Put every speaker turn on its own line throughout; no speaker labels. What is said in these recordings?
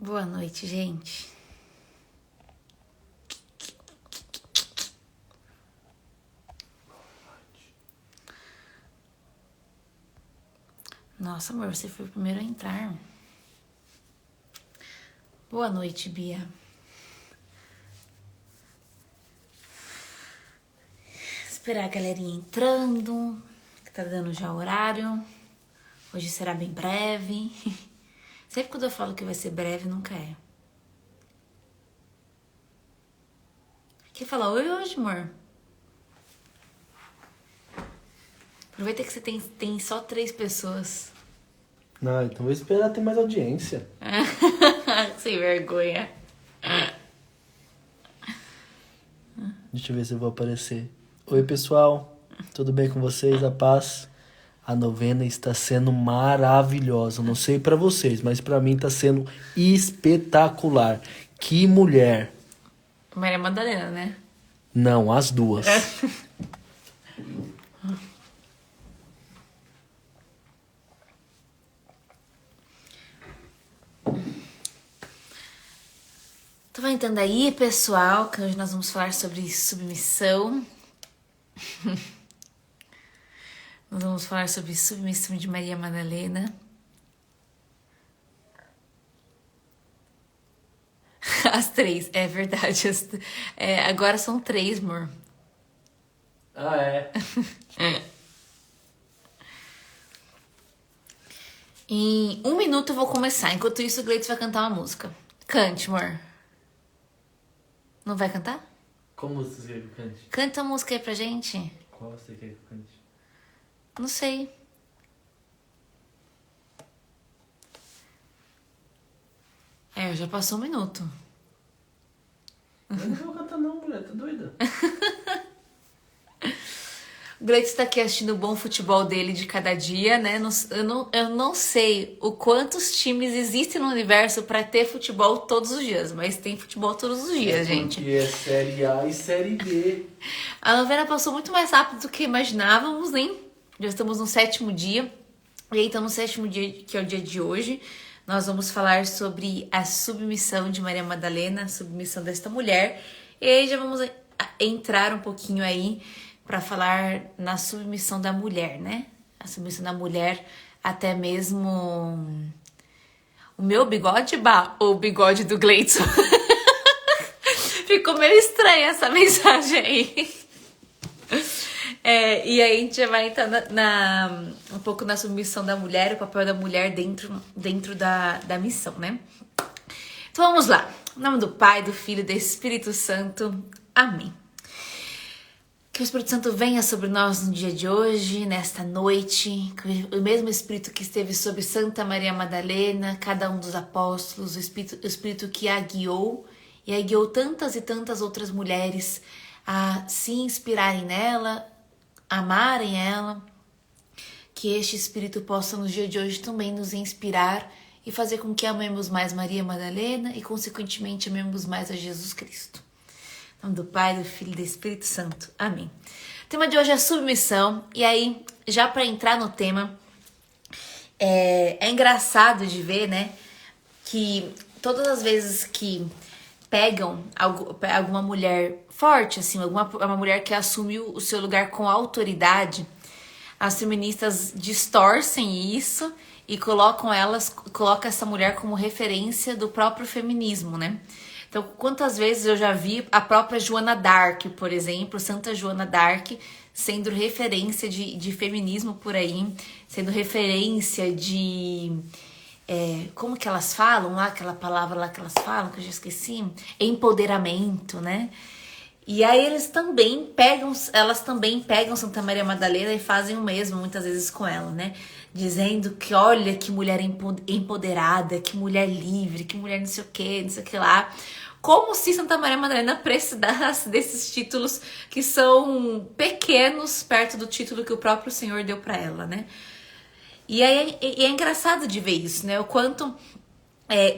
Boa noite, gente. Nossa, amor, você foi o primeiro a entrar. Boa noite, Bia. Esperar a galerinha entrando, que tá dando já horário. Hoje será bem breve. Sempre quando eu falo que vai ser breve, nunca é. Quer falar oi hoje, amor? Aproveita que você tem só 3 pessoas.
Não, então vou esperar ter mais audiência.
Sem vergonha.
Deixa eu ver se eu vou aparecer. Oi, pessoal. Tudo bem com vocês? A paz? A novena está sendo maravilhosa. Não sei pra vocês, mas pra mim tá sendo espetacular. Que mulher.
Maria Madalena, né?
Não, as duas.
Tô entrando aí, pessoal, que hoje nós vamos falar sobre submissão. Nós vamos falar sobre submissão de Maria Madalena. As 3, é verdade. Agora são 3, amor.
Ah, é?
Em 1 minuto eu vou começar. Enquanto isso, o Gleitos vai cantar uma música. Cante, amor. Não vai cantar?
Como você quer que eu cante?
Canta a música aí pra gente.
Qual você quer que eu cante?
Não sei. Já passou 1 minuto.
Eu não vou cantar não, mulher. Tá doida?
O Gleitos tá aqui assistindo o bom futebol dele de cada dia, né? Eu não sei o quantos times existem no universo pra ter futebol todos os dias, mas tem futebol todos os dias, gente.
Porque é Série A e Série B.
A novena passou muito mais rápido do que imaginávamos, né? Já estamos no 7º dia. E aí, então, no 7º dia, que é o dia de hoje, nós vamos falar sobre a submissão de Maria Madalena, a submissão desta mulher. E aí já vamos entrar um pouquinho aí para falar na submissão da mulher, né? A submissão da mulher, até mesmo o meu bigode, ou o bigode do Gleidson. Ficou meio estranha essa mensagem aí. E aí a gente já vai entrar um pouco na submissão da mulher, o papel da mulher dentro da missão, né? Então vamos lá. Em nome do Pai, do Filho e do Espírito Santo. Amém. Que o Espírito Santo venha sobre nós no dia de hoje, nesta noite. Que o mesmo Espírito que esteve sobre Santa Maria Madalena, cada um dos apóstolos, o Espírito que a guiou e a guiou tantas e tantas outras mulheres a se inspirarem nela, amarem ela, que este Espírito possa no dia de hoje também nos inspirar e fazer com que amemos mais Maria Madalena e consequentemente amemos mais a Jesus Cristo. Em nome do Pai, do Filho e do Espírito Santo. Amém. O tema de hoje é submissão. E aí, já para entrar no tema, é engraçado de ver, né, que todas as vezes que pegam alguma mulher forte, assim, uma mulher que assume o seu lugar com autoridade, as feministas distorcem isso e colocam essa mulher como referência do próprio feminismo, né? Então, quantas vezes eu já vi a própria Joana d'Arc, por exemplo, Santa Joana d'Arc, sendo referência de feminismo por aí, sendo referência de... como que elas falam lá, aquela palavra lá que elas falam, que eu já esqueci? Empoderamento, né? E aí elas também pegam Santa Maria Madalena e fazem o mesmo, muitas vezes com ela, né? Dizendo que olha que mulher empoderada, que mulher livre, que mulher não sei o que lá. Como se Santa Maria Madalena precisasse desses títulos que são pequenos perto do título que o próprio Senhor deu para ela, né? E aí é engraçado de ver isso, né? O quanto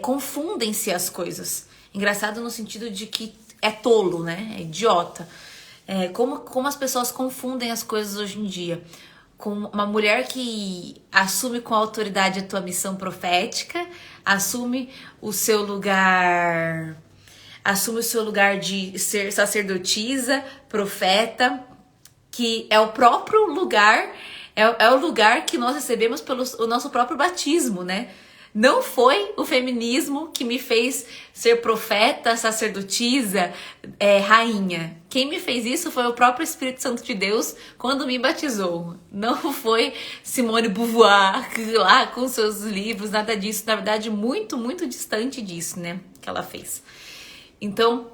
confundem-se as coisas. Engraçado no sentido de que é tolo, né? É idiota. Como as pessoas confundem as coisas hoje em dia. com uma mulher que assume com autoridade a tua missão profética, assume o seu lugar de ser sacerdotisa, profeta, que é o próprio lugar, é o lugar que nós recebemos pelo o nosso próprio batismo, né? Não foi o feminismo que me fez ser profeta, sacerdotisa, rainha. Quem me fez isso foi o próprio Espírito Santo de Deus quando me batizou. Não foi Simone Beauvoir lá com seus livros, nada disso. Na verdade, muito, muito distante disso, né? Que ela fez. Então,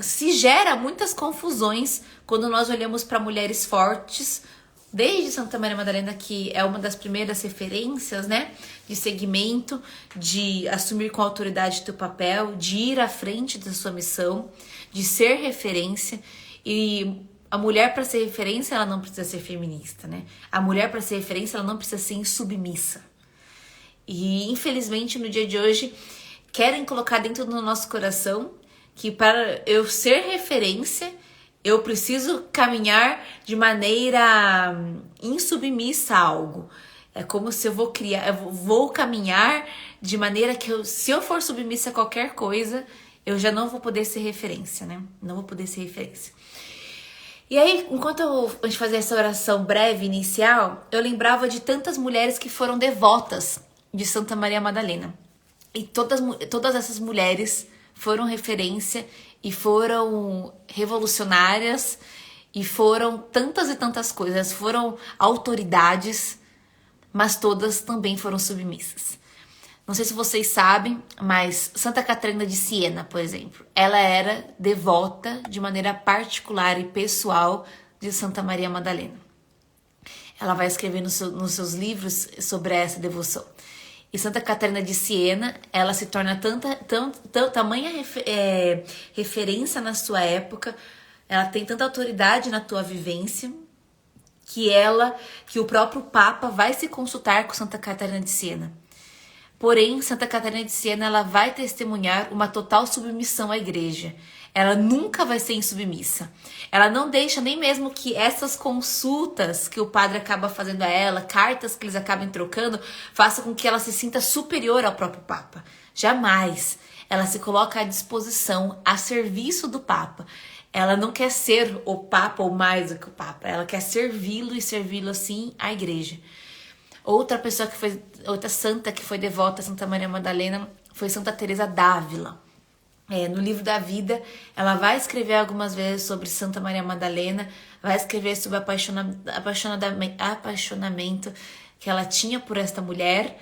se gera muitas confusões quando nós olhamos para mulheres fortes, desde Santa Maria Madalena, que é uma das primeiras referências, né, de segmento, de assumir com autoridade teu papel, de ir à frente da sua missão, de ser referência. E a mulher, para ser referência, ela não precisa ser feminista, né? A mulher, para ser referência, ela não precisa ser insubmissa. E, infelizmente, no dia de hoje, querem colocar dentro do nosso coração que para eu ser referência, eu preciso caminhar de maneira insubmissa a algo. É como se eu vou caminhar de maneira que se eu for submissa a qualquer coisa, eu já não vou poder ser referência, né? Não vou poder ser referência. E aí, enquanto a gente fazia essa oração breve, inicial, eu lembrava de tantas mulheres que foram devotas de Santa Maria Madalena. E todas essas mulheres foram referência e foram revolucionárias e foram tantas e tantas coisas, foram autoridades, mas todas também foram submissas. Não sei se vocês sabem, mas Santa Catarina de Siena, por exemplo, ela era devota de maneira particular e pessoal de Santa Maria Madalena. Ela vai escrever nos seus livros sobre essa devoção. E Santa Catarina de Siena, ela se torna tamanha referência na sua época, ela tem tanta autoridade na tua vivência, que o próprio Papa vai se consultar com Santa Catarina de Siena. Porém, Santa Catarina de Siena, ela vai testemunhar uma total submissão à igreja. Ela nunca vai ser insubmissa. Ela não deixa nem mesmo que essas consultas que o padre acaba fazendo a ela, cartas que eles acabam trocando, faça com que ela se sinta superior ao próprio Papa. Jamais. Ela se coloca à disposição, a serviço do Papa. Ela não quer ser o Papa ou mais do que o Papa. Ela quer servi-lo e servi-lo assim à igreja. Outra santa que foi devota a Santa Maria Madalena foi Santa Teresa d'Ávila. No livro da vida, ela vai escrever algumas vezes sobre Santa Maria Madalena, vai escrever sobre o apaixonamento que ela tinha por esta mulher,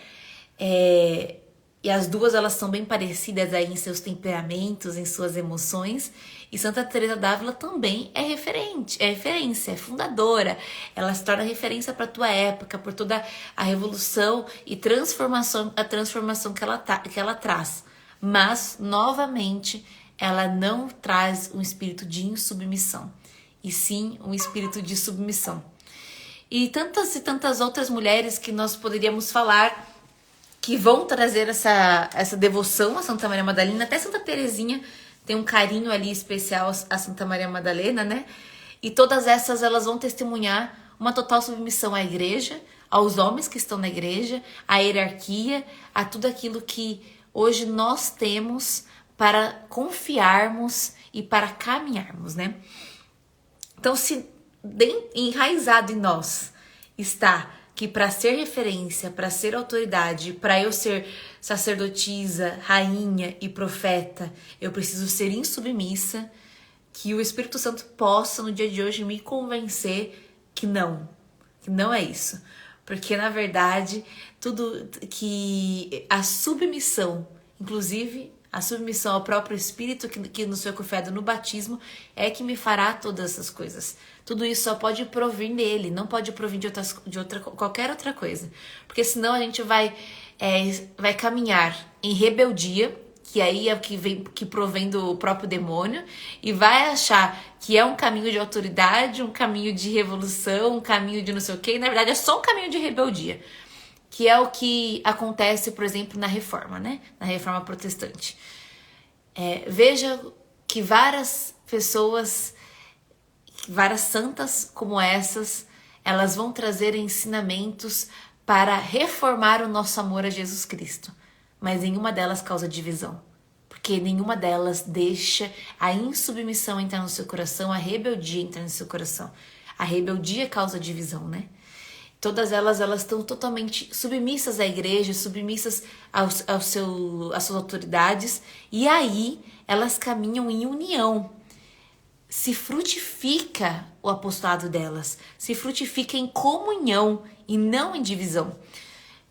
e as duas elas são bem parecidas aí em seus temperamentos, em suas emoções. E Santa Teresa d'Ávila também é referência, é fundadora. Ela se torna referência para a tua época, por toda a revolução e a transformação que ela traz. Mas, novamente, ela não traz um espírito de insubmissão, e sim um espírito de submissão. E tantas outras mulheres que nós poderíamos falar que vão trazer essa devoção a Santa Maria Madalena. Até Santa Teresinha tem um carinho ali especial a Santa Maria Madalena, né? E todas essas, elas vão testemunhar uma total submissão à igreja, aos homens que estão na igreja, à hierarquia, a tudo aquilo que hoje nós temos para confiarmos e para caminharmos, né? Então, se enraizado em nós está que para ser referência, para ser autoridade, para eu ser sacerdotisa, rainha e profeta, eu preciso ser insubmissa, que o Espírito Santo possa no dia de hoje me convencer que não é isso. Porque, na verdade, tudo que a submissão, inclusive a submissão ao próprio Espírito que nos foi confiado no batismo, é que me fará todas essas coisas. Tudo isso só pode provir dele, não pode provir de qualquer outra coisa. Porque senão a gente vai caminhar em rebeldia, que aí é o que provém do próprio demônio, e vai achar que é um caminho de autoridade, um caminho de revolução, um caminho de não sei o quê, e na verdade é só um caminho de rebeldia, que é o que acontece, por exemplo, na Reforma, né? Na Reforma Protestante. Veja que várias pessoas, várias santas como essas, elas vão trazer ensinamentos para reformar o nosso amor a Jesus Cristo. Mas nenhuma delas causa divisão. Porque nenhuma delas deixa a insubmissão entrar no seu coração, a rebeldia entrar no seu coração. A rebeldia causa divisão, né? Todas elas estão totalmente submissas à igreja, submissas às suas autoridades. E aí elas caminham em união. Se frutifica o apostolado delas. Se frutifica em comunhão e não em divisão.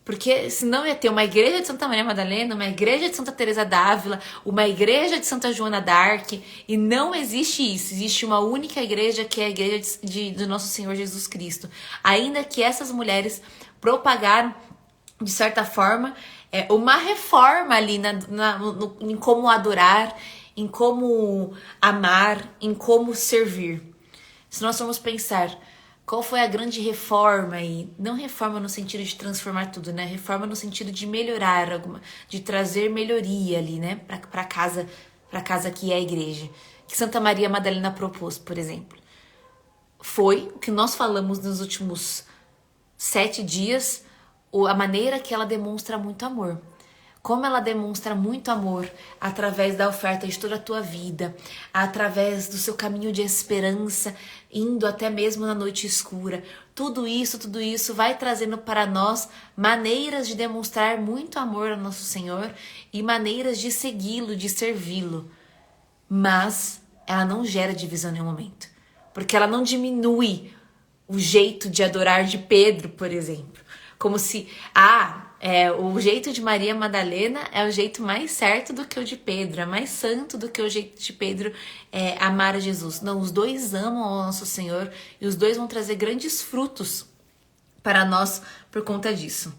Porque senão ia ter uma igreja de Santa Maria Madalena, uma igreja de Santa Teresa d'Ávila, uma igreja de Santa Joana d'Arc, e não existe isso. Existe uma única igreja, que é a igreja do nosso Senhor Jesus Cristo. Ainda que essas mulheres propagaram, de certa forma, uma reforma ali em como adorar, em como amar, em como servir. Se nós formos pensar, qual foi a grande reforma? E não reforma no sentido de transformar tudo, né? Reforma no sentido de melhorar, de trazer melhoria ali, né? Para casa que é a igreja. Que Santa Maria Madalena propôs, por exemplo. Foi o que nós falamos nos últimos 7 dias, a maneira que ela demonstra muito amor. Como ela demonstra muito amor através da oferta de toda a tua vida, através do seu caminho de esperança, indo até mesmo na noite escura. Tudo isso vai trazendo para nós maneiras de demonstrar muito amor ao nosso Senhor e maneiras de segui-lo, de servi-lo. Mas ela não gera divisão em nenhum momento, porque ela não diminui o jeito de adorar de Pedro, por exemplo. Como se, o jeito de Maria Madalena é o jeito mais certo do que o de Pedro, é mais santo do que o jeito de Pedro amar a Jesus. Não, os dois amam ao nosso Senhor e os dois vão trazer grandes frutos para nós por conta disso.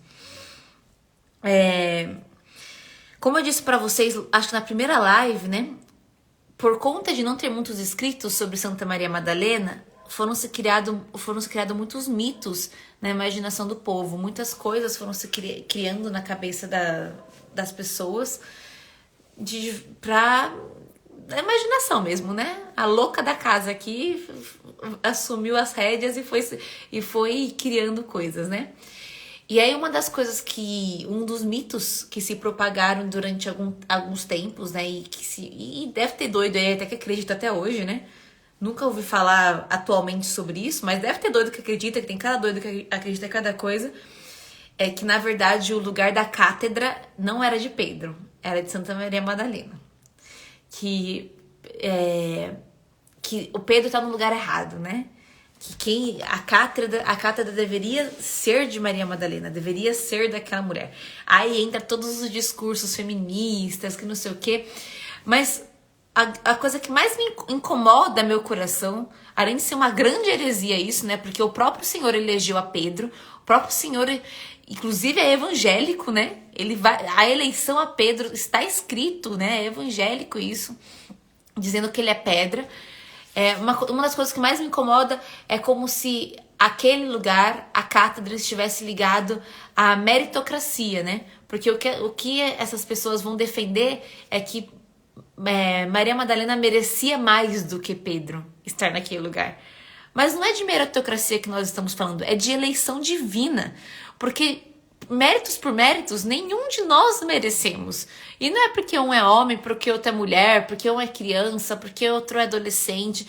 Como eu disse para vocês, acho que na primeira live, né? Por conta de não ter muitos escritos sobre Santa Maria Madalena, foram se criados muitos mitos na imaginação do povo. Muitas coisas foram se criando na cabeça das pessoas pra imaginação mesmo, né? A louca da casa aqui assumiu as rédeas e foi criando coisas, né? E aí um dos mitos que se propagaram durante alguns tempos, né? E deve ter doido aí até que acredita até hoje, né? Nunca ouvi falar atualmente sobre isso, mas deve ter doido que acredita, que tem cada doido que acredita em cada coisa. É que, na verdade, o lugar da cátedra não era de Pedro, era de Santa Maria Madalena. Que o Pedro está no lugar errado, né? Que a cátedra deveria ser de Maria Madalena, deveria ser daquela mulher. Aí entra todos os discursos feministas, que não sei o quê, mas a coisa que mais me incomoda meu coração, além de ser uma grande heresia isso, né? Porque o próprio Senhor elegeu a Pedro, o próprio Senhor, inclusive, é evangélico, né? A eleição a Pedro está escrito, né? É evangélico isso, dizendo que ele é pedra. Uma das coisas que mais me incomoda é como se aquele lugar, a cátedra, estivesse ligado à meritocracia, né? Porque o que essas pessoas vão defender é que Maria Madalena merecia mais do que Pedro estar naquele lugar. Mas não é de meritocracia que nós estamos falando, é de eleição divina. Porque méritos por méritos, nenhum de nós merecemos. E não é porque um é homem, porque outro é mulher, porque um é criança, porque outro é adolescente.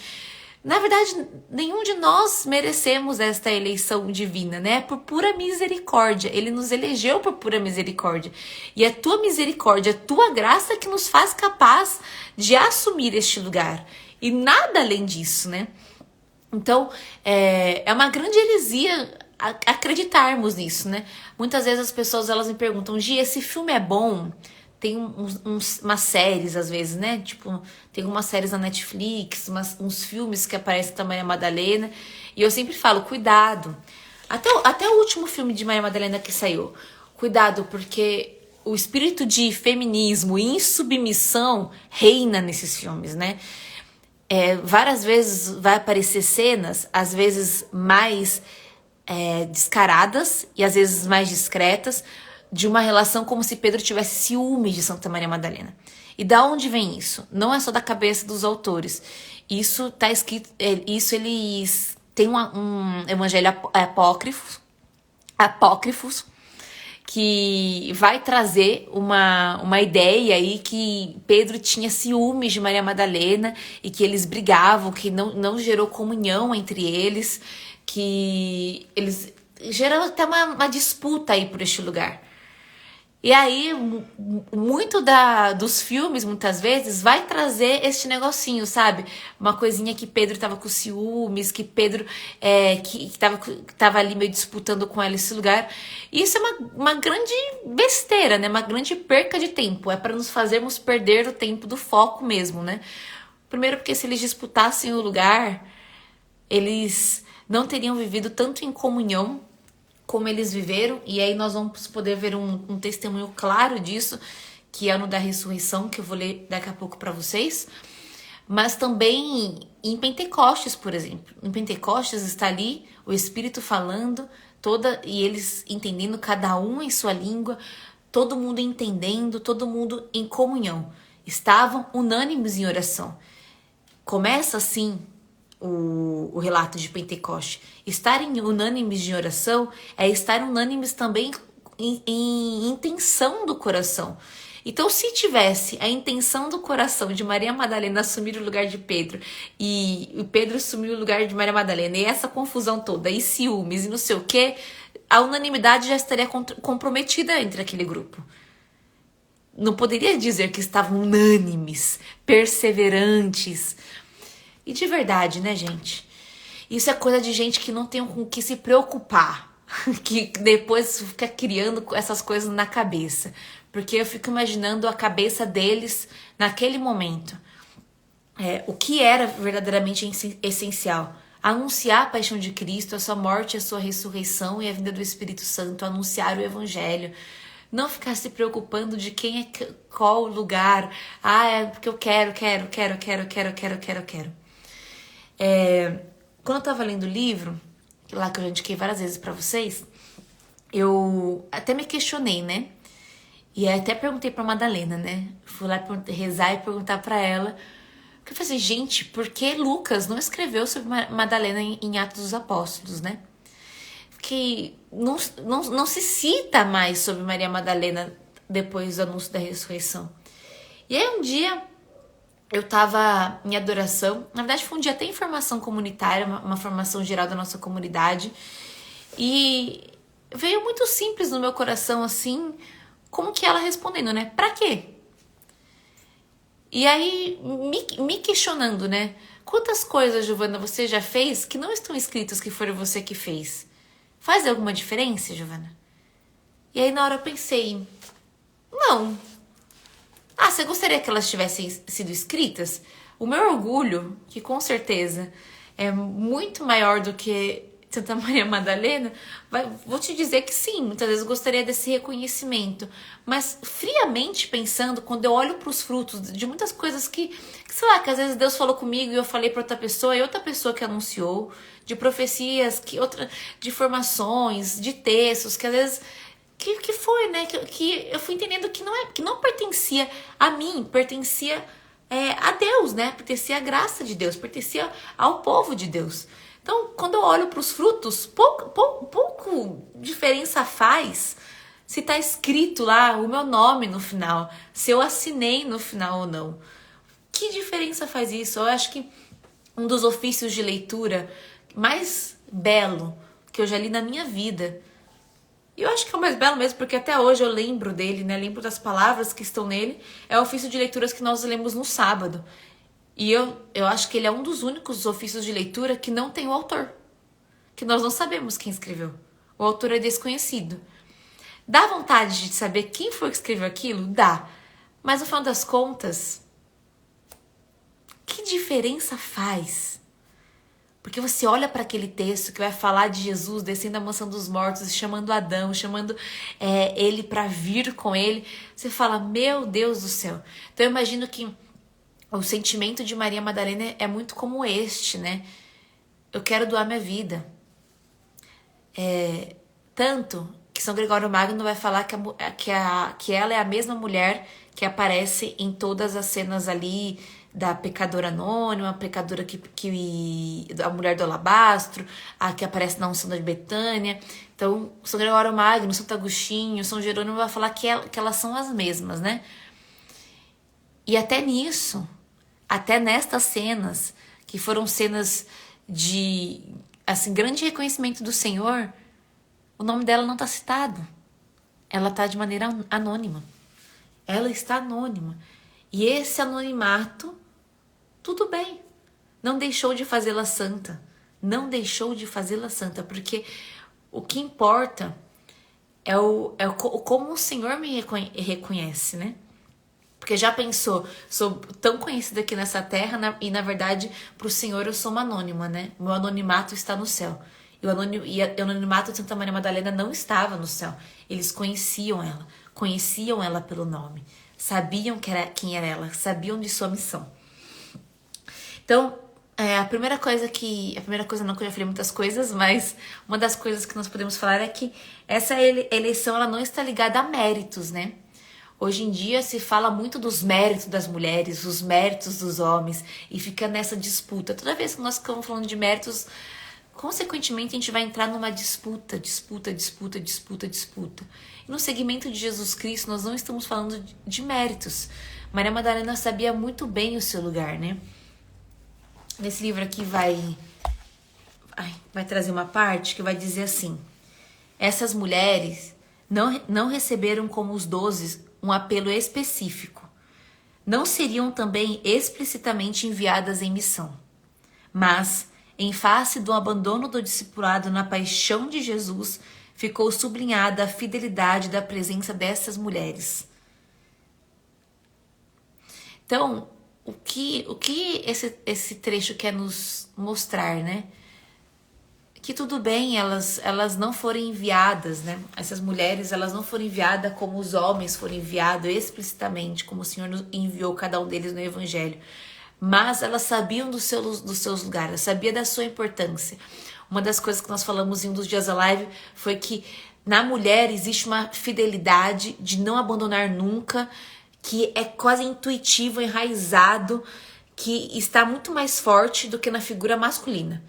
Na verdade, nenhum de nós merecemos esta eleição divina, né? Por pura misericórdia. Ele nos elegeu por pura misericórdia. E a tua misericórdia, a tua graça que nos faz capaz de assumir este lugar. E nada além disso, né? Então, é uma grande heresia acreditarmos nisso, né? Muitas vezes as pessoas elas me perguntam, Gi, esse filme é bom? Tem umas séries, às vezes, né? Tipo, tem umas séries na Netflix, uns filmes que aparecem também a Madalena. E eu sempre falo, cuidado. Até o último filme de Maria Madalena que saiu. Cuidado, porque o espírito de feminismo e insubmissão reina nesses filmes, né? Várias vezes vai aparecer cenas, às vezes mais descaradas e às vezes mais discretas, de uma relação como se Pedro tivesse ciúme de Santa Maria Madalena. E da onde vem isso? Não é só da cabeça dos autores. Isso tá escrito, isso eles Tem um evangelho apócrifos que vai trazer uma ideia aí que Pedro tinha ciúmes de Maria Madalena e que eles brigavam, que não gerou comunhão entre eles, que eles geraram até uma disputa aí por este lugar. E aí, muito dos filmes, muitas vezes, vai trazer este negocinho, sabe? Uma coisinha que Pedro tava com ciúmes, que Pedro que tava ali meio disputando com ela esse lugar. E isso é uma grande besteira, né? Uma grande perca de tempo. É para nos fazermos perder o tempo do foco mesmo, né? Primeiro porque se eles disputassem o lugar, eles não teriam vivido tanto em comunhão como eles viveram, e aí nós vamos poder ver um testemunho claro disso, que é no da ressurreição, que eu vou ler daqui a pouco para vocês, mas também em Pentecostes, por exemplo. Em Pentecostes está ali o Espírito falando, e eles entendendo, cada um em sua língua, todo mundo entendendo, todo mundo em comunhão. Estavam unânimes em oração. Começa assim o relato de Pentecoste. Estarem unânimes de oração é estar unânimes também em intenção do coração. Então, se tivesse a intenção do coração de Maria Madalena assumir o lugar de Pedro e o Pedro assumir o lugar de Maria Madalena e essa confusão toda, e ciúmes e não sei o que, a unanimidade já estaria comprometida entre aquele grupo. Não poderia dizer que estavam unânimes, perseverantes. E de verdade, né, gente? Isso é coisa de gente que não tem com o que se preocupar. Que depois fica criando essas coisas na cabeça. Porque eu fico imaginando a cabeça deles naquele momento. O que era verdadeiramente essencial? Anunciar a paixão de Cristo, a sua morte, a sua ressurreição e a vinda do Espírito Santo. Anunciar o Evangelho. Não ficar se preocupando de quem é qual lugar. É porque eu quero. Quando eu tava lendo o livro, lá que eu já indiquei várias vezes pra vocês, eu até me questionei, né? E até perguntei pra Madalena, né? Fui lá rezar e perguntar pra ela. Porque eu falei assim, gente, por que Lucas não escreveu sobre Madalena em Atos dos Apóstolos, né? Porque não se cita mais sobre Maria Madalena depois do anúncio da ressurreição. E aí um dia eu tava em adoração, na verdade foi um dia até em formação comunitária, uma formação geral da nossa comunidade, e veio muito simples no meu coração, assim, como que ela respondendo, né? Pra quê? E aí, me questionando, né? Quantas coisas, Giovana, você já fez que não estão escritas que foram você que fez? Faz alguma diferença, Giovana? E aí na hora eu pensei, não. Você gostaria que elas tivessem sido escritas? O meu orgulho, que com certeza é muito maior do que Santa Maria Madalena, vou te dizer que sim, muitas vezes eu gostaria desse reconhecimento. Mas friamente pensando, quando eu olho para os frutos de muitas coisas que, sei lá, que às vezes Deus falou comigo e eu falei para outra pessoa e outra pessoa que anunciou, de profecias, de formações, de textos, que às vezes... Que foi, né? Que eu fui entendendo que não pertencia a mim, pertencia a Deus, né? Pertencia à graça de Deus, pertencia ao povo de Deus. Então, quando eu olho para os frutos, pouco diferença faz se está escrito lá o meu nome no final, se eu assinei no final ou não. Que diferença faz isso? Eu acho que um dos ofícios de leitura mais belo que eu já li na minha vida, e eu acho que é o mais belo mesmo, porque até hoje eu lembro dele, né? Lembro das palavras que estão nele. É o ofício de leituras que nós lemos no sábado. E eu acho que ele é um dos únicos ofícios de leitura que não tem o autor. Que nós não sabemos quem escreveu. O autor é desconhecido. Dá vontade de saber quem foi que escreveu aquilo? Dá. Mas no final das contas, que diferença faz? Porque você olha para aquele texto que vai falar de Jesus descendo a mansão dos mortos, chamando Adão, chamando ele para vir com ele. Você fala, meu Deus do céu. Então eu imagino que o sentimento de Maria Madalena é muito como este, né? Eu quero doar minha vida. Tanto que São Gregório Magno vai falar que ela é a mesma mulher que aparece em todas as cenas ali da pecadora anônima, a pecadora a mulher do alabastro, a que aparece na unção de Betânia. Então, São Gregório Magno, Santo Agostinho, São Jerônimo vai falar que elas são as mesmas, né? E até nisso, até nestas cenas, que foram cenas de, assim, grande reconhecimento do Senhor, o nome dela não está citado. Ela está de maneira anônima. Ela está anônima. E esse anonimato, tudo bem. Não deixou de fazê-la santa. Não deixou de fazê-la santa, porque o que importa é como o Senhor me reconhece, né? Porque já pensou, sou tão conhecida aqui nessa terra e na verdade para o Senhor eu sou uma anônima, né? Meu anonimato está no céu. E o anonimato de Santa Maria Madalena não estava no céu. Eles conheciam ela pelo nome, sabiam quem era ela, sabiam de sua missão. Então, a primeira coisa não, que eu já falei muitas coisas, mas uma das coisas que nós podemos falar é que essa eleição ela não está ligada a méritos, né? Hoje em dia se fala muito dos méritos das mulheres, os méritos dos homens, e fica nessa disputa. Toda vez que nós ficamos falando de méritos, consequentemente a gente vai entrar numa disputa. E no segmento de Jesus Cristo nós não estamos falando de méritos. Maria Madalena sabia muito bem o seu lugar, né? Nesse livro aqui vai trazer uma parte que vai dizer assim: essas mulheres não receberam como os 12 um apelo específico. Não seriam também explicitamente enviadas em missão. Mas, em face do abandono do discipulado na paixão de Jesus, ficou sublinhada a fidelidade da presença dessas mulheres. Então, o que esse trecho quer nos mostrar, né? Que tudo bem elas não foram enviadas, né? Essas mulheres, elas não foram enviadas como os homens foram enviados explicitamente, como o Senhor enviou cada um deles no Evangelho. Mas elas sabiam dos seus lugares, sabiam da sua importância. Uma das coisas que nós falamos em um dos dias da live foi que na mulher existe uma fidelidade de não abandonar nunca, que é quase intuitivo, enraizado, que está muito mais forte do que na figura masculina.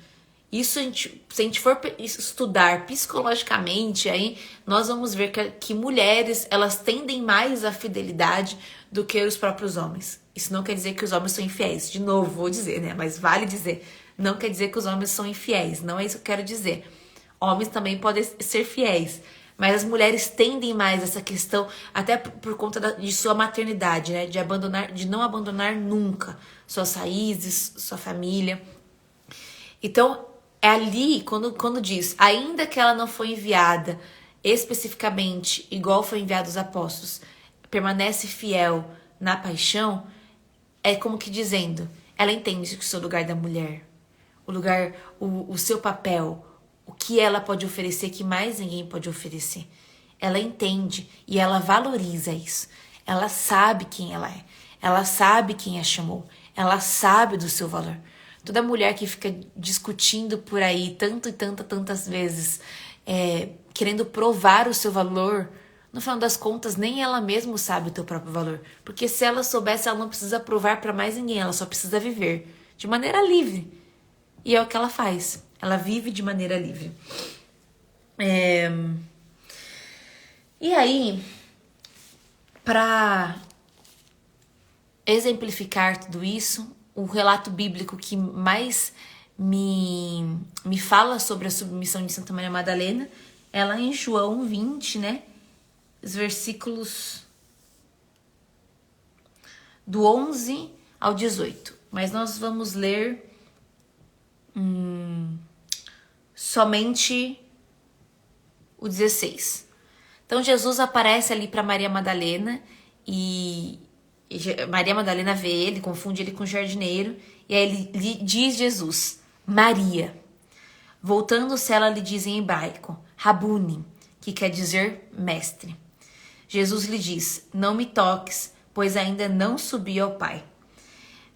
Isso, se a gente for estudar psicologicamente, aí nós vamos ver que mulheres, elas tendem mais à fidelidade do que os próprios homens. Isso não quer dizer que os homens são infiéis. De novo, vou dizer, né? Mas vale dizer. Não quer dizer que os homens são infiéis. Não é isso que eu quero dizer. Homens também podem ser fiéis. Mas as mulheres tendem mais essa questão, até por conta de sua maternidade, né? De não abandonar nunca suas raízes, sua família. Então, é ali, quando diz, ainda que ela não foi enviada especificamente, igual foi enviado os apóstolos, permanece fiel na paixão, é como que dizendo, ela entende o seu lugar da mulher, o seu papel, o que ela pode oferecer que mais ninguém pode oferecer. Ela entende e ela valoriza isso. Ela sabe quem ela é, ela sabe quem a chamou, ela sabe do seu valor. Toda mulher que fica discutindo por aí tantas vezes, querendo provar o seu valor, no final das contas, nem ela mesma sabe o seu próprio valor. Porque se ela soubesse, ela não precisa provar para mais ninguém, ela só precisa viver de maneira livre. E é o que ela faz, ela vive de maneira livre. E aí, para exemplificar tudo isso, o relato bíblico que mais me fala sobre a submissão de Santa Maria Madalena é lá em João 20, né? Os versículos do 11 ao 18. Mas nós vamos ler somente o 16. Então Jesus aparece ali para Maria Madalena e Maria Madalena vê ele, confunde ele com o jardineiro, e aí ele lhe diz Jesus, Maria. Voltando-se, ela lhe diz em hebraico, Rabuni, que quer dizer mestre. Jesus lhe diz, não me toques, pois ainda não subi ao Pai.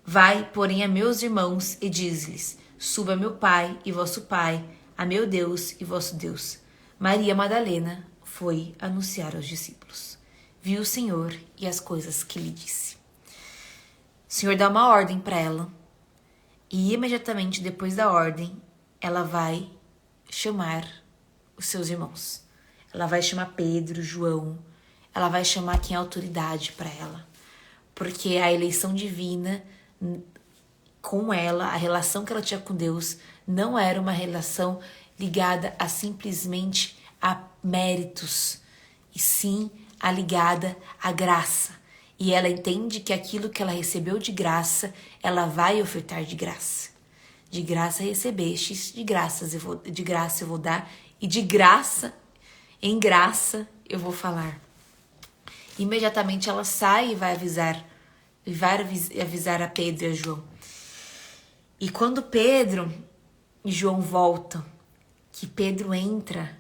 Vai, porém, a meus irmãos e diz-lhes, suba meu Pai e vosso Pai, a meu Deus e vosso Deus. Maria Madalena foi anunciar aos discípulos. Viu o Senhor e as coisas que lhe disse. Senhor dá uma ordem para ela. E imediatamente depois da ordem, ela vai chamar os seus irmãos. Ela vai chamar Pedro, João. Ela vai chamar quem é autoridade para ela. Porque a eleição divina com ela, a relação que ela tinha com Deus, não era uma relação ligada a simplesmente a méritos, e sim a ligada à graça. E ela entende que aquilo que ela recebeu de graça, ela vai ofertar de graça. De graça recebestes, de graça eu vou dar, e de graça, em graça, eu vou falar. Imediatamente ela sai e vai avisar a Pedro e a João. E quando Pedro e João voltam, que Pedro entra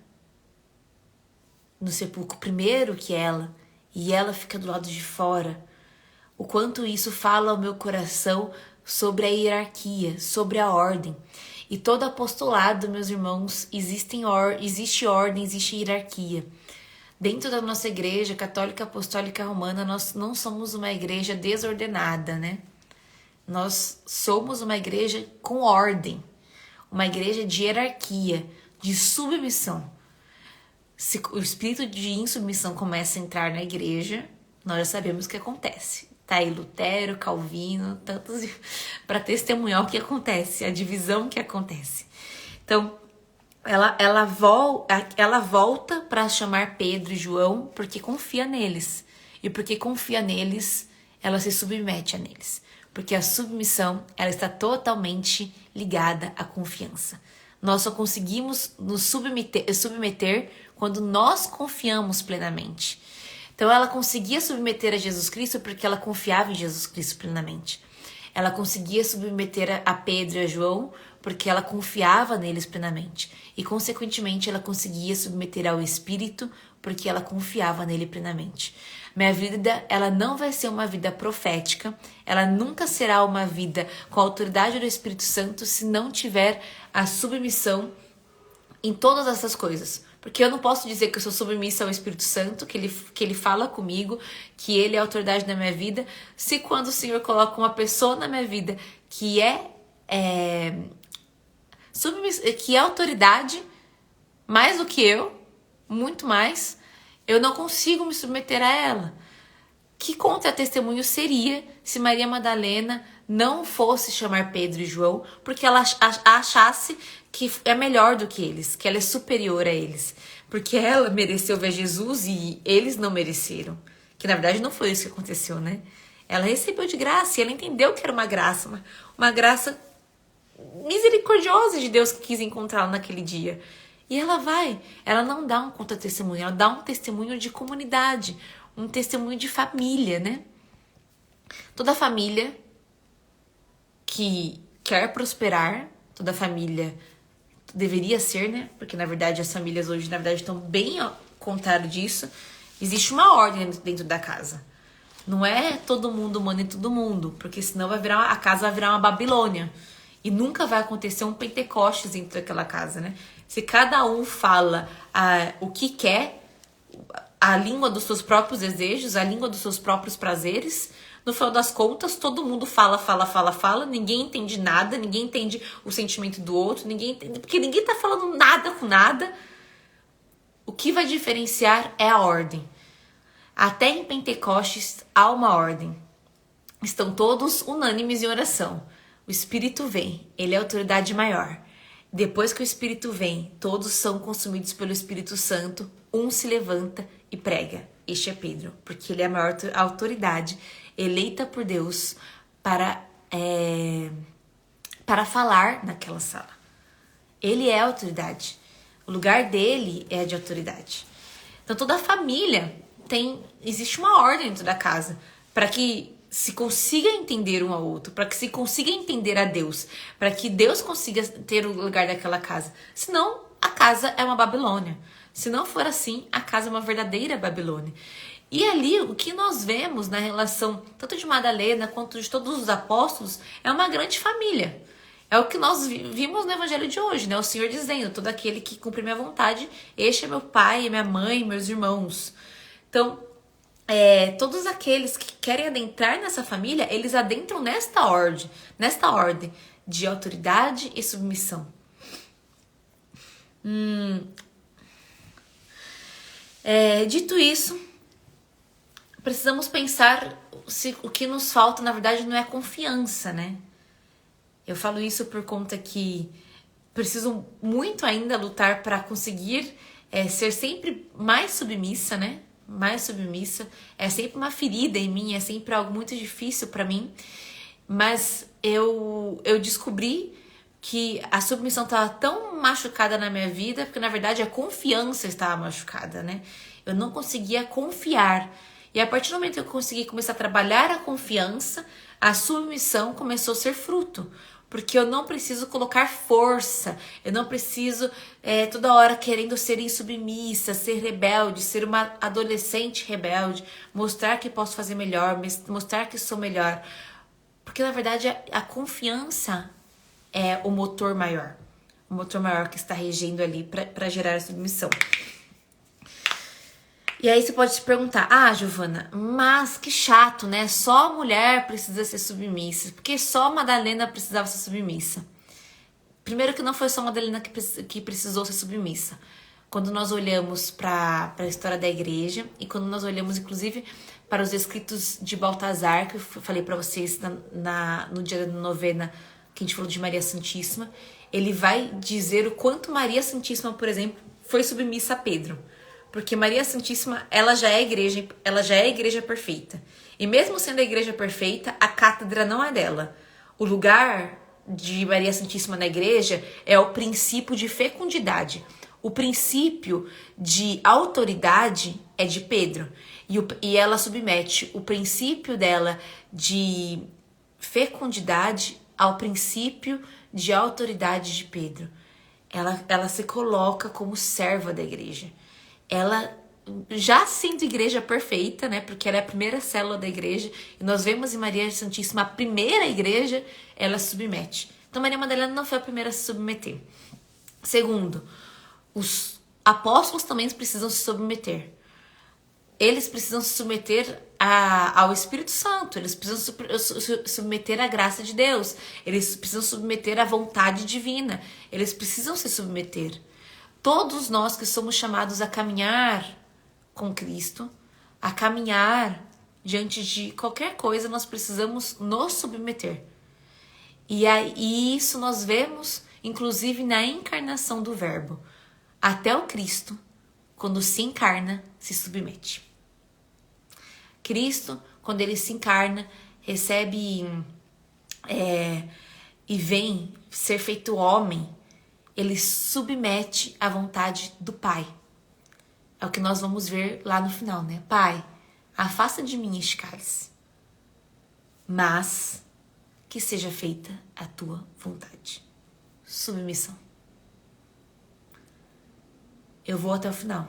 no sepulcro primeiro que ela, e ela fica do lado de fora, o quanto isso fala ao meu coração sobre a hierarquia, sobre a ordem. E todo apostolado, meus irmãos, existe ordem, existe hierarquia. Dentro da nossa igreja católica apostólica romana, nós não somos uma igreja desordenada, né? Nós somos uma igreja com ordem, uma igreja de hierarquia, de submissão. Se o espírito de insubmissão começa a entrar na igreja, nós já sabemos o que acontece. Tá aí Lutero, Calvino, tantos para testemunhar o que acontece, a divisão que acontece. Então, ela volta para chamar Pedro e João porque confia neles. E porque confia neles, ela se submete a neles. Porque a submissão, ela está totalmente ligada à confiança. Nós só conseguimos nos submeter quando nós confiamos plenamente. Então ela conseguia submeter a Jesus Cristo porque ela confiava em Jesus Cristo plenamente. Ela conseguia submeter a Pedro e a João porque ela confiava neles plenamente. E consequentemente ela conseguia submeter ao Espírito porque ela confiava nele plenamente. Minha vida, ela não vai ser uma vida profética, ela nunca será uma vida com a autoridade do Espírito Santo se não tiver a submissão em todas essas coisas. Porque eu não posso dizer que eu sou submissa ao Espírito Santo, que ele fala comigo, que ele é a autoridade na minha vida, se quando o Senhor coloca uma pessoa na minha vida que que é autoridade, mais do que eu, muito mais, eu não consigo me submeter a ela. Que contra-testemunho seria se Maria Madalena não fosse chamar Pedro e João porque ela achasse que é melhor do que eles, que ela é superior a eles. Porque ela mereceu ver Jesus e eles não mereceram. Que na verdade não foi isso que aconteceu, né? Ela recebeu de graça e ela entendeu que era uma graça, uma graça misericordiosa de Deus que quis encontrá-la naquele dia. E ela não dá um contra-testemunho, ela dá um testemunho de comunidade, um testemunho de família, né? Toda família que quer prosperar, toda família deveria ser, né? Porque na verdade as famílias hoje, na verdade, estão bem ao contrário disso. Existe uma ordem dentro da casa. Não é todo mundo manda em todo mundo, porque senão a casa vai virar uma Babilônia. E nunca vai acontecer um Pentecostes dentro daquela casa, né? Se cada um fala o que quer, a língua dos seus próprios desejos, a língua dos seus próprios prazeres, no final das contas, todo mundo fala, ninguém entende nada, ninguém entende o sentimento do outro, porque ninguém tá falando nada com nada. O que vai diferenciar é a ordem. Até em Pentecostes há uma ordem. Estão todos unânimes em oração. O Espírito vem, ele é a autoridade maior. Depois que o Espírito vem, todos são consumidos pelo Espírito Santo, um se levanta e prega. Este é Pedro, porque ele é a maior autoridade, eleita por Deus para falar naquela sala. Ele é a autoridade. O lugar dele é de autoridade. Então toda a família existe uma ordem dentro da casa para que se consiga entender um ao outro, para que se consiga entender a Deus, para que Deus consiga ter o lugar daquela casa. Senão, a casa é uma Babilônia. Se não for assim, a casa é uma verdadeira Babilônia. E ali, o que nós vemos na relação tanto de Madalena quanto de todos os apóstolos é uma grande família. É o que nós vimos no evangelho de hoje, né? O Senhor dizendo, todo aquele que cumpre minha vontade, este é meu pai, minha mãe, meus irmãos. Então, todos aqueles que querem adentrar nessa família, eles adentram nesta ordem de autoridade e submissão. Dito isso, precisamos pensar se o que nos falta, na verdade, não é confiança, né? Eu falo isso por conta que preciso muito ainda lutar para conseguir ser sempre mais submissa, né? Mais submissa. É sempre uma ferida em mim, é sempre algo muito difícil para mim. Mas eu descobri que a submissão estava tão machucada na minha vida, porque na verdade a confiança estava machucada, né? Eu não conseguia confiar. E a partir do momento que eu consegui começar a trabalhar a confiança, a submissão começou a ser fruto. Porque eu não preciso colocar força, eu não preciso toda hora querendo ser insubmissa, ser rebelde, ser uma adolescente rebelde, mostrar que posso fazer melhor, mostrar que sou melhor. Porque na verdade a confiança é o motor maior que está regendo ali para gerar a submissão. E aí você pode se perguntar, Giovana, mas que chato, né? Só a mulher precisa ser submissa. Porque só a Madalena precisava ser submissa. Primeiro que não foi só a Madalena que precisou ser submissa. Quando nós olhamos para a história da igreja e quando nós olhamos, inclusive, para os escritos de Baltazar, que eu falei para vocês no dia da novena, que a gente falou de Maria Santíssima, ele vai dizer o quanto Maria Santíssima, por exemplo, foi submissa a Pedro. Porque Maria Santíssima, ela já é a igreja perfeita. E mesmo sendo a igreja perfeita, a cátedra não é dela. O lugar de Maria Santíssima na igreja é o princípio de fecundidade. O princípio de autoridade é de Pedro. E ela submete o princípio dela de fecundidade ao princípio de autoridade de Pedro. Ela se coloca como serva da igreja. Ela já sendo igreja perfeita, né? Porque ela é a primeira célula da igreja. E nós vemos em Maria Santíssima, a primeira igreja, ela se submete. Então Maria Madalena não foi a primeira a se submeter. Segundo, os apóstolos também precisam se submeter. Eles precisam se submeter ao Espírito Santo. Eles precisam se submeter à graça de Deus. Eles precisam se submeter à vontade divina. Eles precisam se submeter. Todos nós que somos chamados a caminhar com Cristo, a caminhar diante de qualquer coisa, nós precisamos nos submeter. E isso nós vemos, inclusive, na encarnação do Verbo. Até o Cristo, quando se encarna, se submete. Cristo, quando ele se encarna, recebe e vem ser feito homem, ele submete à vontade do Pai. É o que nós vamos ver lá no final, né? Pai, afasta de mim este cálice, mas que seja feita a tua vontade. Submissão. Eu vou até o final.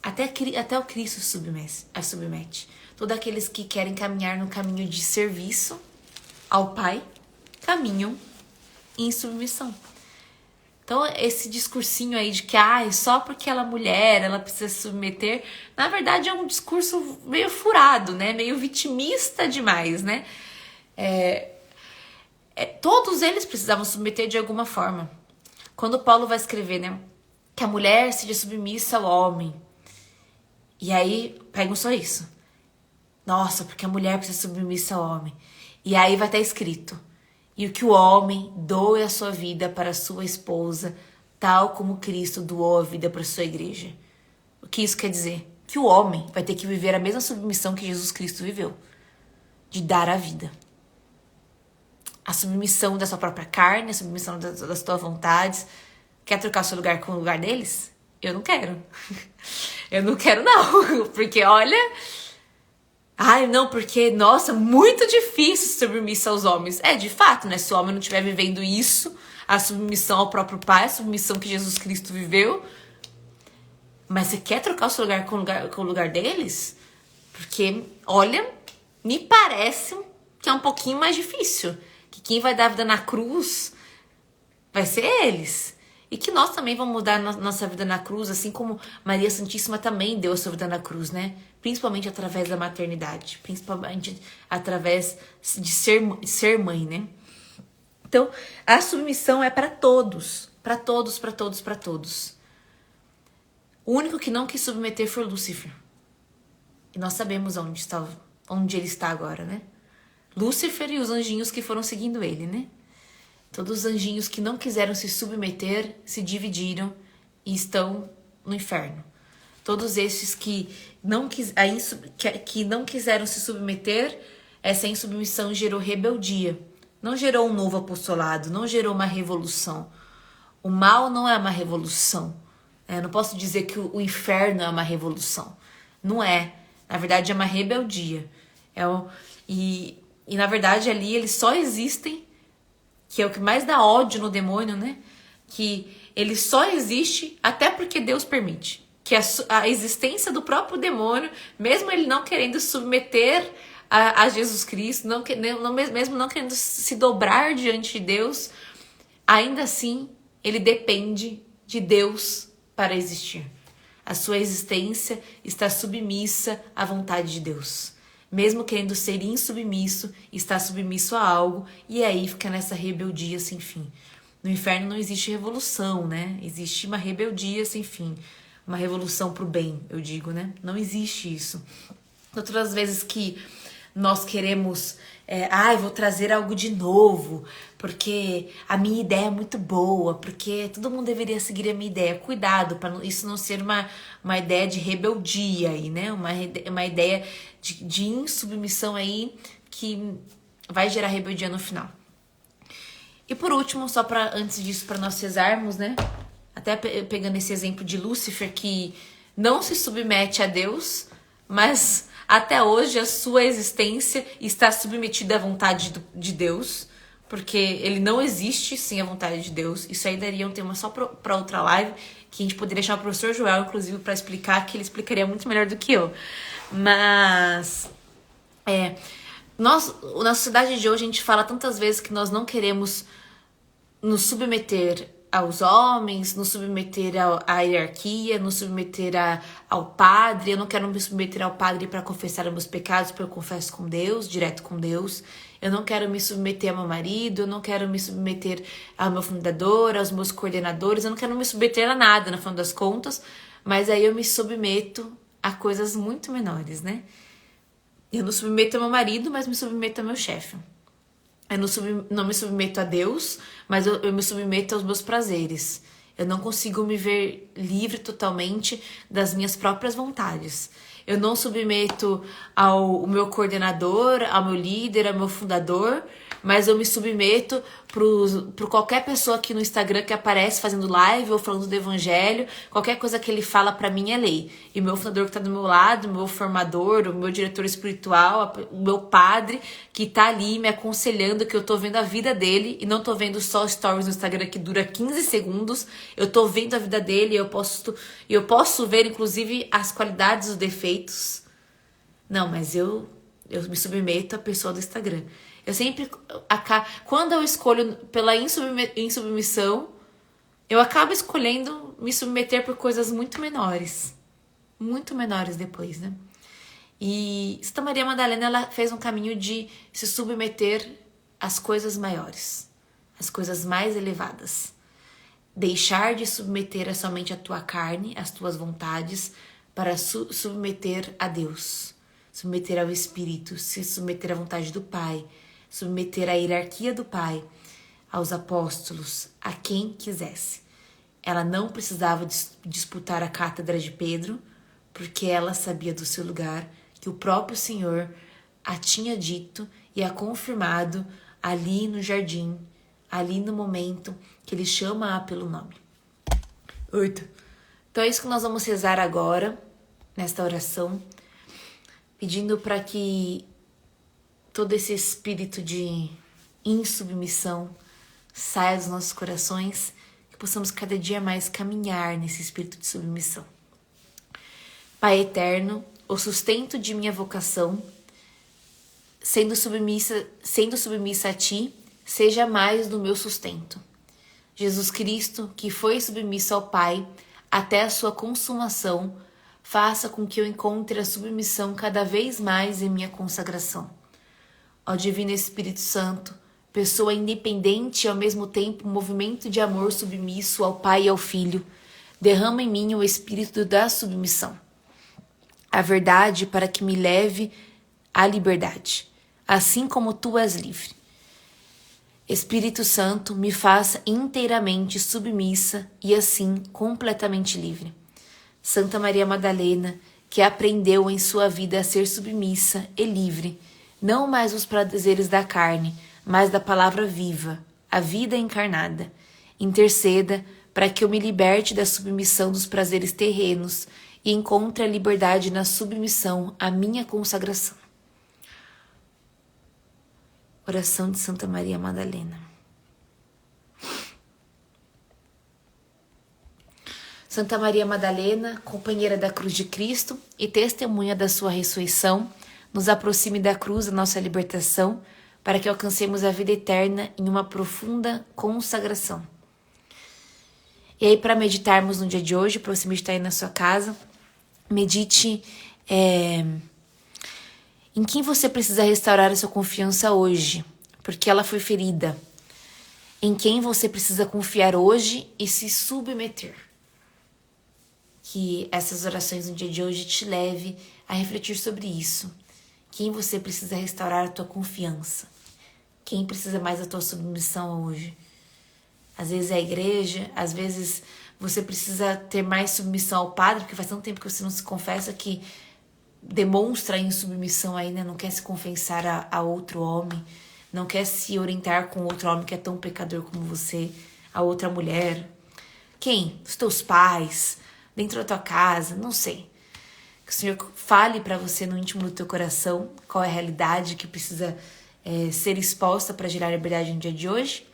Até o Cristo submete. Todos aqueles que querem caminhar no caminho de serviço ao Pai, caminham em submissão. Então, esse discursinho aí de que só porque ela é mulher, ela precisa se submeter, na verdade é um discurso meio furado, né? Meio vitimista demais, né? Todos eles precisavam submeter de alguma forma. Quando Paulo vai escrever, né? Que a mulher seja submissa ao homem. E aí, pegam só isso. Nossa, porque a mulher precisa ser submissa ao homem. E aí vai estar escrito: e o que o homem doe a sua vida para a sua esposa, tal como Cristo doou a vida para a sua igreja. O que isso quer dizer? Que o homem vai ter que viver a mesma submissão que Jesus Cristo viveu. De dar a vida. A submissão da sua própria carne, a submissão das tuas vontades. Quer trocar o seu lugar com o lugar deles? Eu não quero. Eu não quero não. Porque olha... não, porque, nossa, muito difícil ser submissa aos homens. De fato, né? Se o homem não estiver vivendo isso, a submissão ao próprio Pai, a submissão que Jesus Cristo viveu. Mas você quer trocar o seu lugar com o lugar deles? Porque, olha, me parece que é um pouquinho mais difícil. Que quem vai dar a vida na cruz vai ser eles. E que nós também vamos dar nossa vida na cruz, assim como Maria Santíssima também deu a sua vida na cruz, né? Principalmente através da maternidade, principalmente através de ser mãe, né? Então, a submissão é para todos, para todos, para todos, para todos. O único que não quis submeter foi Lúcifer. E nós sabemos onde ele está agora, né? Lúcifer e os anjinhos que foram seguindo ele, né? Todos os anjinhos que não quiseram se submeter se dividiram e estão no inferno. Todos esses que não quiseram se submeter, essa insubmissão gerou rebeldia. Não gerou um novo apostolado, não gerou uma revolução. O mal não é uma revolução. Eu não posso dizer que o inferno é uma revolução. Não é. Na verdade, é uma rebeldia. E na verdade, ali eles só existem, que é o que mais dá ódio no demônio, né? Que ele só existe até porque Deus permite. Que a existência do próprio demônio, mesmo ele não querendo submeter a Jesus Cristo, mesmo não querendo se dobrar diante de Deus, ainda assim ele depende de Deus para existir. A sua existência está submissa à vontade de Deus. Mesmo querendo ser insubmisso, está submisso a algo, e aí fica nessa rebeldia sem fim. No inferno não existe revolução, né? Existe uma rebeldia sem fim. Uma revolução pro bem, eu digo, né? Não existe isso. Todas as vezes que nós queremos, vou trazer algo de novo, porque a minha ideia é muito boa, porque todo mundo deveria seguir a minha ideia. Cuidado, para isso não ser uma ideia de rebeldia aí, né? Uma ideia de insubmissão aí que vai gerar rebeldia no final. E por último, só antes disso, para nós rezarmos, né? Até pegando esse exemplo de Lúcifer, que não se submete a Deus, mas até hoje a sua existência está submetida à vontade de Deus, porque ele não existe sem a vontade de Deus. Isso aí daria um tema só para outra live, que a gente poderia chamar o professor Joel, inclusive, para explicar, que ele explicaria muito melhor do que eu. Mas, na sociedade de hoje, a gente fala tantas vezes que nós não queremos nos submeter aos homens, nos submeter à hierarquia, nos submeter ao padre. Eu não quero me submeter ao padre para confessar os meus pecados, porque eu confesso com Deus, direto com Deus. Eu não quero me submeter ao meu marido, eu não quero me submeter ao meu fundador, aos meus coordenadores, eu não quero me submeter a nada, no final das contas, mas aí eu me submeto a coisas muito menores, né? Eu não submeto ao meu marido, mas me submeto ao meu chefe. Eu não me submeto a Deus, mas eu me submeto aos meus prazeres. Eu não consigo me ver livre totalmente das minhas próprias vontades. Eu não submeto ao meu coordenador, ao meu líder, ao meu fundador, mas eu me submeto por qualquer pessoa aqui no Instagram que aparece fazendo live ou falando do evangelho. Qualquer coisa que ele fala pra mim é lei. E o meu fundador que tá do meu lado, o meu formador, o meu diretor espiritual, o meu padre que tá ali me aconselhando, que eu tô vendo a vida dele e não tô vendo só stories no Instagram que dura 15 segundos. Eu tô vendo a vida dele e eu posso ver, inclusive, as qualidades e os defeitos. Não, mas eu me submeto à pessoa do Instagram. Eu sempre, quando eu escolho pela insubmissão, eu acabo escolhendo me submeter por coisas muito menores depois, né? E Santa Maria Madalena, ela fez um caminho de se submeter às coisas maiores, às coisas mais elevadas. Deixar de submeter somente a tua carne, as tuas vontades, para submeter a Deus, submeter ao Espírito, se submeter à vontade do Pai, submeter à hierarquia do Pai, aos apóstolos, a quem quisesse. Ela não precisava disputar a cátedra de Pedro, porque ela sabia do seu lugar, que o próprio Senhor a tinha dito e a confirmado ali no jardim, ali no momento que ele chama-a pelo nome. 8. Então é isso que nós vamos rezar agora, nesta oração, pedindo para que todo esse espírito de insubmissão saia dos nossos corações, que possamos cada dia mais caminhar nesse espírito de submissão. Pai eterno, o sustento de minha vocação, sendo submissa a Ti, seja mais do meu sustento. Jesus Cristo, que foi submisso ao Pai até a sua consumação, faça com que eu encontre a submissão cada vez mais em minha consagração. Ó Divino Espírito Santo, pessoa independente e ao mesmo tempo movimento de amor submisso ao Pai e ao Filho, derrama em mim o espírito da submissão, a verdade para que me leve à liberdade, assim como tu és livre. Espírito Santo, me faça inteiramente submissa e assim completamente livre. Santa Maria Madalena, que aprendeu em sua vida a ser submissa e livre, não mais os prazeres da carne, mas da palavra viva, a vida encarnada, interceda para que eu me liberte da submissão dos prazeres terrenos e encontre a liberdade na submissão à minha consagração. Oração de Santa Maria Madalena. Santa Maria Madalena, companheira da cruz de Cristo e testemunha da sua ressurreição, nos aproxime da cruz da nossa libertação, para que alcancemos a vida eterna em uma profunda consagração. E aí, para meditarmos no dia de hoje, para você meditar aí na sua casa, medite em quem você precisa restaurar a sua confiança hoje, porque ela foi ferida. Em quem você precisa confiar hoje e se submeter. Que essas orações no dia de hoje te leve a refletir sobre isso. Quem você precisa restaurar a tua confiança? Quem precisa mais da tua submissão hoje? Às vezes é a igreja, às vezes você precisa ter mais submissão ao padre, porque faz tanto tempo que você não se confessa que demonstra insubmissão aí, né? Não quer se confessar a outro homem, não quer se orientar com outro homem que é tão pecador como você, a outra mulher. Quem? Os teus pais, dentro da tua casa, não sei. Que o Senhor fale para você no íntimo do teu coração qual é a realidade que precisa ser exposta para gerar liberdade no dia de hoje.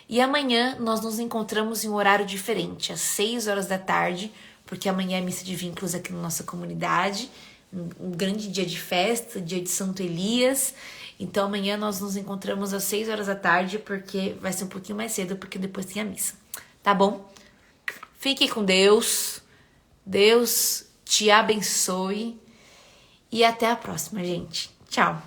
E amanhã nós nos encontramos em um horário diferente, às 6 horas da tarde, porque amanhã é missa de vínculos aqui na nossa comunidade, um grande dia de festa, dia de Santo Elias. Então amanhã nós nos encontramos às 6 horas da tarde, porque vai ser um pouquinho mais cedo, porque depois tem a missa. Tá bom? Fique com Deus. Deus te abençoe. E até a próxima, gente. Tchau.